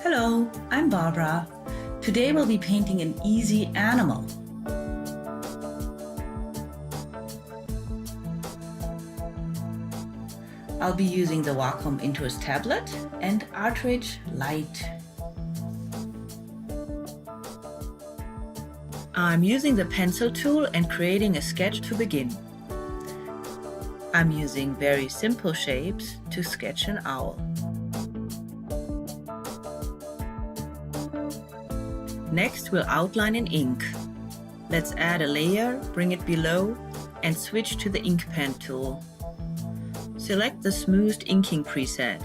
Hello, I'm Barbara. Today we'll be painting an easy animal. I'll be using the Wacom Intuos tablet and ArtRage Lite. I'm using the pencil tool and creating a sketch to begin. I'm using very simple shapes to sketch an owl. Next, we'll outline in ink. Let's add a layer, bring it below, and switch to the ink pen tool. Select the smoothed inking preset.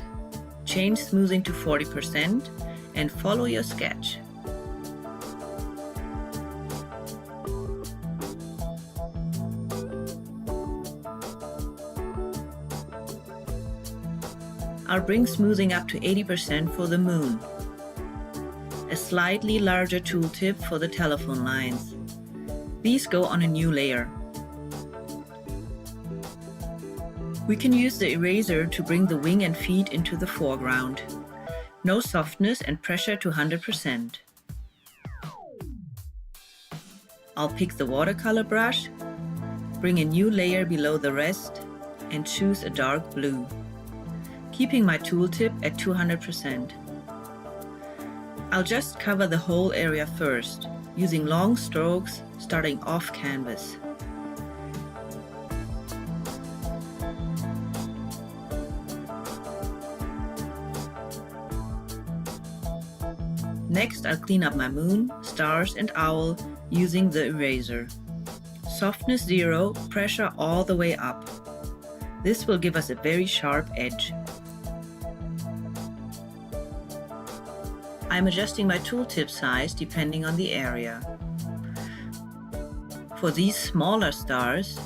Change smoothing to 40% and follow your sketch. I'll bring smoothing up to 80% for the moon. A slightly larger tooltip for the telephone lines. These go on a new layer. We can use the eraser to bring the wing and feet into the foreground. No softness and pressure to 100%. I'll pick the watercolor brush, bring a new layer below the rest, and choose a dark blue, keeping my tooltip at 200%. I'll just cover the whole area first, using long strokes starting off canvas. Next, I'll clean up my moon, stars, and owl using the eraser. Softness 0, pressure all the way up. This will give us a very sharp edge. I'm adjusting my tooltip size depending on the area. For these smaller stars,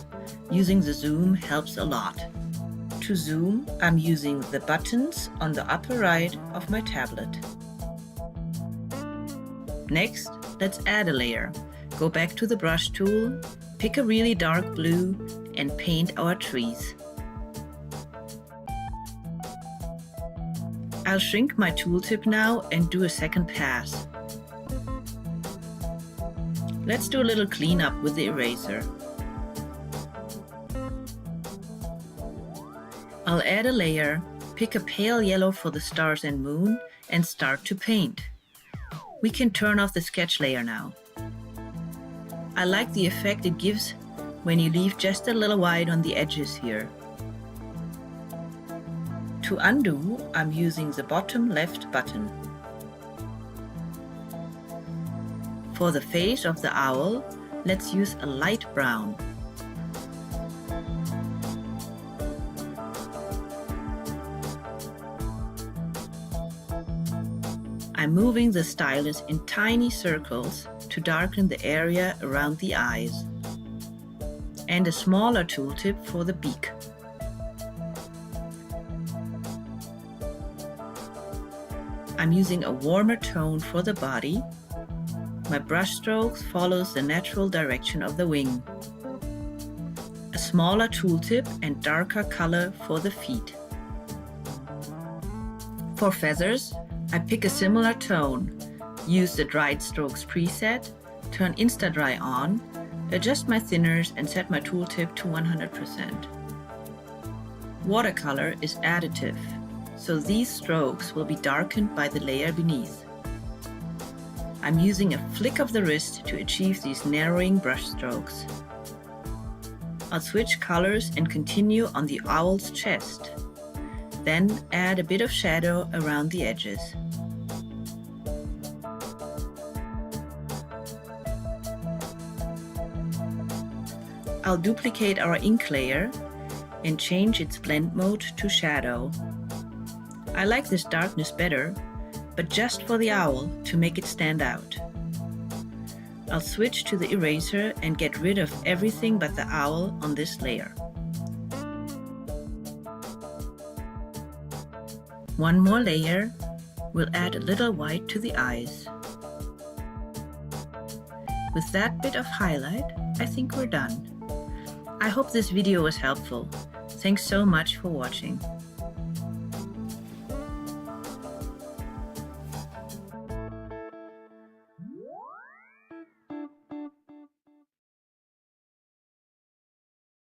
using the zoom helps a lot. To zoom, I'm using the buttons on the upper right of my tablet. Next, let's add a layer. Go back to the brush tool, pick a really dark blue, and paint our trees. I'll shrink my tooltip now and do a second pass. Let's do a little cleanup with the eraser. I'll add a layer, pick a pale yellow for the stars and moon, and start to paint. We can turn off the sketch layer now. I like the effect it gives when you leave just a little white on the edges here. To undo, I'm using the bottom left button. For the face of the owl, let's use a light brown. I'm moving the stylus in tiny circles to darken the area around the eyes, and a smaller tooltip for the beak. I'm using a warmer tone for the body. My brush strokes follows the natural direction of the wing. A smaller tooltip and darker color for the feet. For feathers, I pick a similar tone, use the dried strokes preset, turn Insta-Dry on, adjust my thinners and set my tooltip to 100%. Watercolor is additive, so these strokes will be darkened by the layer beneath. I'm using a flick of the wrist to achieve these narrowing brush strokes. I'll switch colors and continue on the owl's chest, then add a bit of shadow around the edges. I'll duplicate our ink layer and change its blend mode to shadow. I like this darkness better, but just for the owl to make it stand out. I'll switch to the eraser and get rid of everything but the owl on this layer. One more layer, we'll add a little white to the eyes. With that bit of highlight, I think we're done. I hope this video was helpful. Thanks so much for watching.